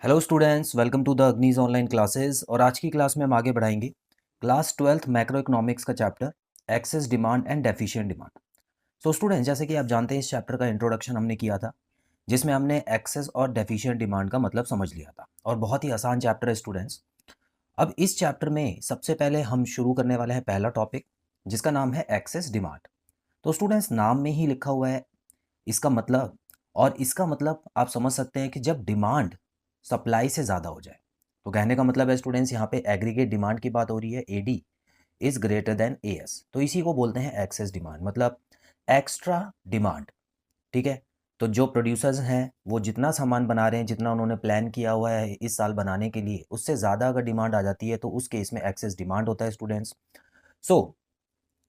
Hello students, welcome to the अग्निज online classes. और आज की क्लास में हम आगे बढ़ाएंगे क्लास 12th मैक्रो इकोनॉमिक्स का chapter excess demand and deficient demand. So students, जैसे कि आप जानते हैं इस चैप्टर का इंट्रोडक्शन हमने किया था, जिसमें हमने एक्सेस और डेफिशिएंट डिमांड का मतलब समझ लिया था। और बहुत ही आसान चैप्टर है स्टूडेंट्स। अब इस चैप्टर में सबसे पहले हम शुरू करने वाले हैं पहला टॉपिक, जिसका नाम है एक्सेस डिमांड। तो स्टूडेंट्स, नाम में ही लिखा हुआ है इसका मतलब, और इसका मतलब आप समझ सकते हैं कि जब डिमांड सप्लाई से ज़्यादा हो जाए। तो कहने का मतलब है स्टूडेंट्स, यहाँ पे एग्रीगेट डिमांड की बात हो रही है, AD is greater than AS, तो इसी को बोलते हैं एक्सेस डिमांड, मतलब एक्स्ट्रा डिमांड। ठीक है। तो जो प्रोड्यूसर्स हैं वो जितना सामान बना रहे हैं, जितना उन्होंने प्लान किया हुआ है इस साल बनाने के लिए, उससे ज़्यादा अगर डिमांड आ जाती है तो उस केस में एक्सेस डिमांड होता है स्टूडेंट्स। सो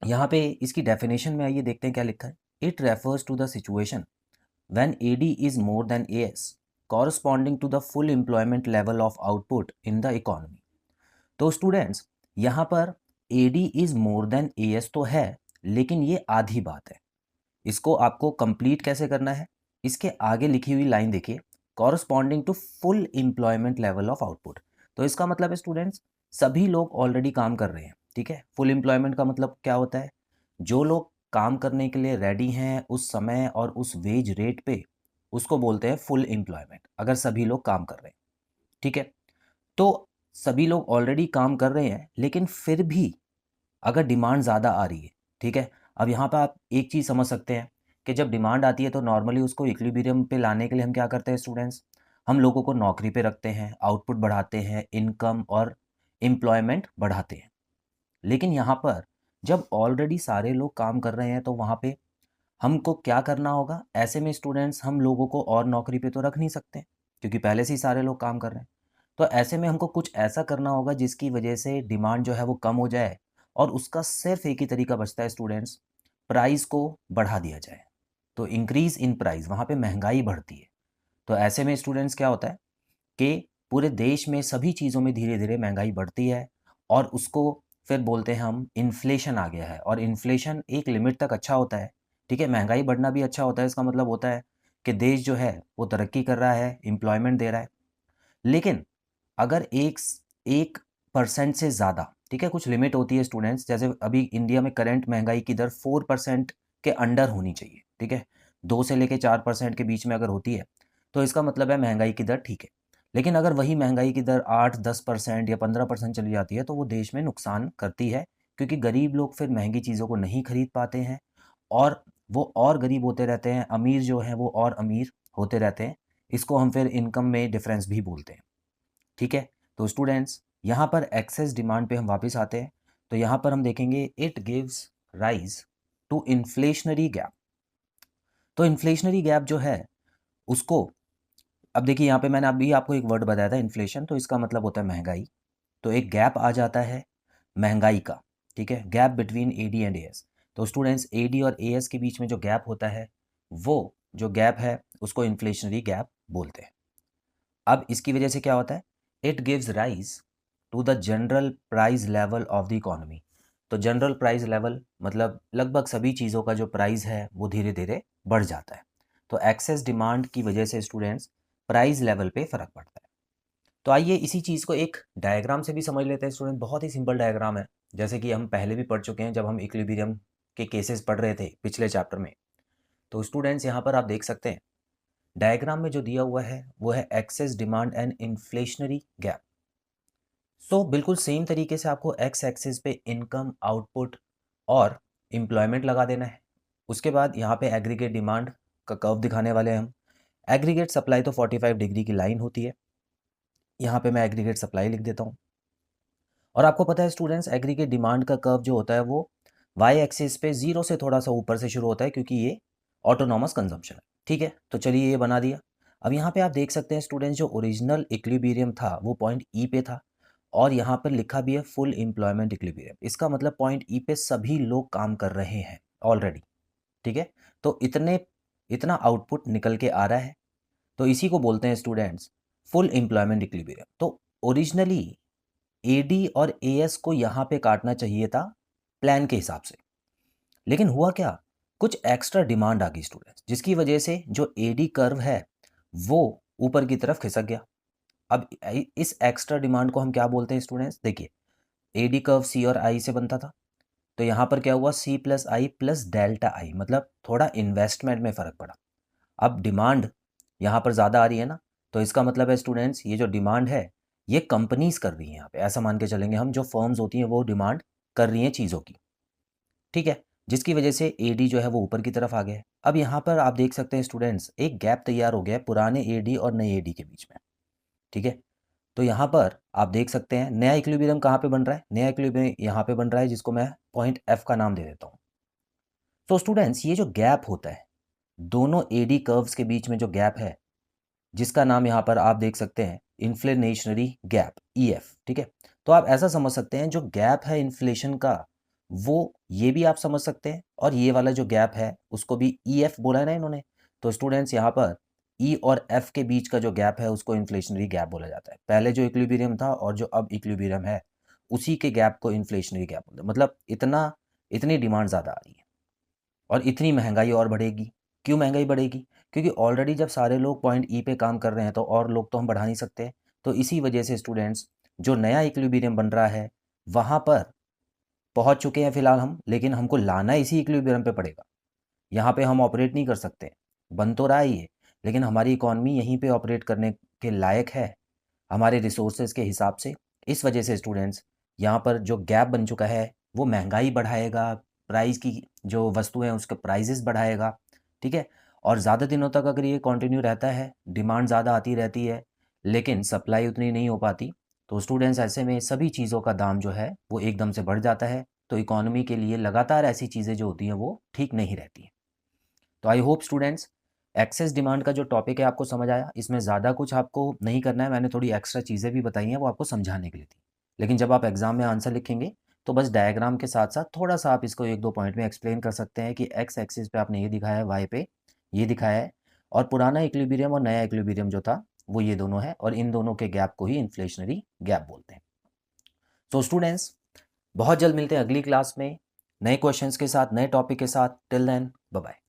यहाँ पे इसकी डेफिनेशन में आइए देखते हैं क्या लिखा है। It refers to the situation when AD is more than AS corresponding to the full employment level of output in the economy। तो स्टूडेंट्स, यहाँ पर AD is more than AS तो है, लेकिन ये आधी बात है। इसको आपको कंप्लीट कैसे करना है, इसके आगे लिखी हुई लाइन देखिए, corresponding to full employment level of output. तो इसका मतलब है स्टूडेंट्स, सभी लोग ऑलरेडी काम कर रहे हैं। ठीक है। फुल एम्प्लॉयमेंट का मतलब क्या होता है, जो लोग काम करने के लिए रेडी हैं उस समय और उस वेज रेट पे, उसको बोलते हैं फुल एम्प्लॉयमेंट, अगर सभी लोग काम कर रहे हैं। ठीक है। तो सभी लोग ऑलरेडी काम कर रहे हैं, लेकिन फिर भी अगर डिमांड ज़्यादा आ रही है, ठीक है। अब यहाँ पे आप एक चीज़ समझ सकते हैं कि जब डिमांड आती है तो नॉर्मली उसको इक्विलिब्रियम पे लाने के लिए हम क्या करते हैं स्टूडेंट्स, हम लोगों को नौकरी पे रखते हैं, आउटपुट बढ़ाते हैं, इनकम और एम्प्लॉयमेंट बढ़ाते हैं। लेकिन यहाँ पर जब ऑलरेडी सारे लोग काम कर रहे हैं तो वहाँ पे हमको क्या करना होगा, ऐसे में स्टूडेंट्स हम लोगों को और नौकरी पे तो रख नहीं सकते, क्योंकि पहले से ही सारे लोग काम कर रहे हैं। तो ऐसे में हमको कुछ ऐसा करना होगा जिसकी वजह से डिमांड जो है वो कम हो जाए, और उसका सिर्फ एक ही तरीका बचता है स्टूडेंट्स, प्राइस को बढ़ा दिया जाए। तो इंक्रीज इन प्राइस, वहाँ पे महंगाई बढ़ती है। तो ऐसे में स्टूडेंट्स क्या होता है कि पूरे देश में सभी चीज़ों में धीरे धीरे महंगाई बढ़ती है, और उसको फिर बोलते हैं हम इन्फ्लेशन आ गया है। और इन्फ्लेशन एक लिमिट तक अच्छा होता है। ठीक है। महंगाई बढ़ना भी अच्छा होता है, इसका मतलब होता है कि देश जो है वो तरक्की कर रहा है, एम्प्लॉयमेंट दे रहा है। लेकिन अगर 1% से ज़्यादा, ठीक है, कुछ लिमिट होती है स्टूडेंट्स, जैसे अभी इंडिया में करंट महंगाई की दर 4% के अंडर होनी चाहिए। ठीक है। 2 से लेके 4% के बीच में अगर होती है तो इसका मतलब है महंगाई की दर ठीक है। लेकिन अगर वही महंगाई की दर 8-10% या 15% चली जाती है तो वो देश में नुकसान करती है, क्योंकि गरीब लोग फिर महंगी चीज़ों को नहीं खरीद पाते हैं, और वो और गरीब होते रहते हैं, अमीर जो हैं वो और अमीर होते रहते हैं। इसको हम फिर इनकम में डिफरेंस भी बोलते हैं। ठीक है। तो स्टूडेंट्स, यहाँ पर एक्सेस डिमांड पे हम वापस आते हैं। तो यहाँ पर हम देखेंगे it gives rise to inflationary gap. तो इन्फ्लेशनरी गैप जो है उसको, अब देखिए यहाँ पे मैंने अभी आपको एक वर्ड बताया था इन्फ्लेशन, तो इसका मतलब होता है महंगाई। तो एक गैप आ जाता है महंगाई का। ठीक है। Gap between AD and AS. तो स्टूडेंट्स, एडी और एएस के बीच में जो गैप होता है, वो जो गैप है उसको इन्फ्लेशनरी गैप बोलते हैं। अब इसकी वजह से क्या होता है, it gives rise to the general price level of the economy. तो जनरल प्राइस लेवल मतलब लगभग सभी चीज़ों का जो प्राइस है वो धीरे धीरे बढ़ जाता है। तो एक्सेस डिमांड की वजह से स्टूडेंट्स प्राइस लेवल पे फ़र्क पड़ता है। तो आइए इसी चीज़ को एक डायग्राम से भी समझ लेते हैं स्टूडेंट। बहुत ही सिंपल डायग्राम है, जैसे कि हम पहले भी पढ़ चुके हैं जब हम इक्विलिब्रियम के केसेस पढ़ रहे थे पिछले चैप्टर में। तो स्टूडेंट्स, यहाँ पर आप देख सकते हैं डायग्राम में जो दिया हुआ है वो है excess demand and inflationary gap. So बिल्कुल सेम तरीके से आपको एक्स एक्सिस पे इनकम, आउटपुट और एम्प्लॉयमेंट लगा देना है। उसके बाद यहाँ पे एग्रीगेट डिमांड का कर्व दिखाने वाले हैं हम। एग्रीगेट सप्लाई तो 45 डिग्री की लाइन होती है, यहाँ पे मैं एग्रीगेट सप्लाई लिख देता हूँ। और आपको पता है स्टूडेंट्स, एग्रीगेट डिमांड का कर्व जो होता है वो वाई एक्सिस पे 0 से थोड़ा सा ऊपर से शुरू होता है, क्योंकि ये ऑटोनॉमस कंजम्पशन है। ठीक है। तो चलिए ये बना दिया। अब यहाँ पे आप देख सकते हैं स्टूडेंट्स, जो ओरिजिनल इक्विलिब्रियम था वो पॉइंट ई पे था, और यहाँ पर लिखा भी है फुल एम्प्लॉयमेंट इक्विलिब्रियम। इसका मतलब पॉइंट ई पे सभी लोग काम कर रहे हैं ऑलरेडी। ठीक है। तो इतना आउटपुट निकल के आ रहा है, तो इसी को बोलते हैं स्टूडेंट्स फुल एम्प्लॉयमेंट इक्विलिब्रियम। तो ओरिजिनली एडी और एएस को यहाँ पे काटना चाहिए था प्लान के हिसाब से, लेकिन हुआ क्या, कुछ एक्स्ट्रा डिमांड आ गई स्टूडेंट्स, जिसकी वजह से जो एडी कर्व है वो ऊपर की तरफ खिसक गया। अब इस एक्स्ट्रा डिमांड को हम क्या बोलते हैं स्टूडेंट्स? देखिए, एडी कर्व सी और आई से बनता था, तो यहाँ पर क्या हुआ, C plus I plus delta I, मतलब थोड़ा इन्वेस्टमेंट में फ़र्क पड़ा। अब डिमांड यहाँ पर ज़्यादा आ रही है ना, तो इसका मतलब है स्टूडेंट्स, ये जो डिमांड है ये कंपनीज कर रही हैं यहाँ पे, ऐसा मान के चलेंगे हम, जो फर्म्स होती हैं वो डिमांड कर रही हैं चीज़ों की, ठीक है, जिसकी वजह से एडी जो है वो ऊपर की तरफ आ गया है। अब यहाँ पर आप देख सकते हैं स्टूडेंट्स, एक गैप तैयार हो गया है पुराने एडी और नए एडी के बीच में, ठीक है। तो यहाँ पर आप देख सकते हैं नया इक्विलिब्रियम कहाँ पे बन रहा है, नया इक्विलिब्रियम यहाँ पे बन रहा है, जिसको मैं पॉइंट एफ का नाम दे देता हूँ। तो स्टूडेंट्स, ये जो गैप होता है दोनों एडी कर्व्स के बीच में, जो गैप है जिसका नाम यहाँ पर आप देख सकते हैं इन्फ्लेशनरी गैप, ईएफ, ठीक है। तो आप ऐसा समझ सकते हैं, जो गैप है इन्फ्लेशन का, वो ये भी आप समझ सकते हैं, और ये वाला जो गैप है उसको भी ईएफ बोला है ना इन्होंने। तो स्टूडेंट्स, यहाँ पर ई और एफ के बीच का जो गैप है उसको इन्फ्लेशनरी गैप बोला जाता है। पहले जो इक्विलिब्रियम था और जो अब इक्विलिब्रियम है, उसी के गैप को इन्फ्लेशनरी गैप बोलते हैं। मतलब इतनी डिमांड ज़्यादा आ रही है और इतनी महंगाई और बढ़ेगी। क्यों महंगाई बढ़ेगी? क्योंकि ऑलरेडी जब सारे लोग पॉइंट ई पे काम कर रहे हैं, तो और लोग तो हम बढ़ा नहीं सकते। तो इसी वजह से स्टूडेंट्स, जो नया इक्विलिब्रियम बन रहा है वहाँ पर पहुँच चुके हैं फ़िलहाल हम, लेकिन हमको लाना इसी इक्विलिब्रियम पे पड़ेगा। यहाँ पे हम ऑपरेट नहीं कर सकते। बन तो रहा ही है, लेकिन हमारी इकॉनमी यहीं पे ऑपरेट करने के लायक है, हमारे रिसोर्सेज के हिसाब से। इस वजह से स्टूडेंट्स, यहाँ पर जो गैप बन चुका है वो महंगाई बढ़ाएगा, प्राइस की जो वस्तु हैं उसके प्राइजेस बढ़ाएगा, ठीक है। और ज़्यादा दिनों तक अगर ये कंटिन्यू रहता है, डिमांड ज़्यादा आती रहती है लेकिन सप्लाई उतनी नहीं हो पाती, तो स्टूडेंट्स ऐसे में सभी चीज़ों का दाम जो है वो एकदम से बढ़ जाता है। तो इकोनॉमी के लिए लगातार ऐसी चीज़ें जो होती हैं वो ठीक नहीं रहती हैं। तो I hope students, excess demand का जो टॉपिक है आपको समझ आया। इसमें ज़्यादा कुछ आपको नहीं करना है, मैंने थोड़ी एक्स्ट्रा चीज़ें भी बताई हैं वो आपको समझाने के लिए थी। लेकिन जब आप एग्ज़ाम में आंसर लिखेंगे तो बस डायग्राम के साथ साथ थोड़ा सा आप इसको एक दो पॉइंट में एक्सप्लेन कर सकते हैं कि एक्स एक्सिस पे आपने ये दिखाया है, वाई पे ये दिखाया है, और पुराना इक्विलिब्रियम और नया इक्विलिब्रियम जो था वो ये दोनों है, और इन दोनों के गैप को ही इन्फ्लेशनरी गैप बोलते हैं। तो स्टूडेंट्स, बहुत जल्द मिलते हैं अगली क्लास में नए क्वेश्चंस के साथ, नए टॉपिक के साथ। Till then, bye bye.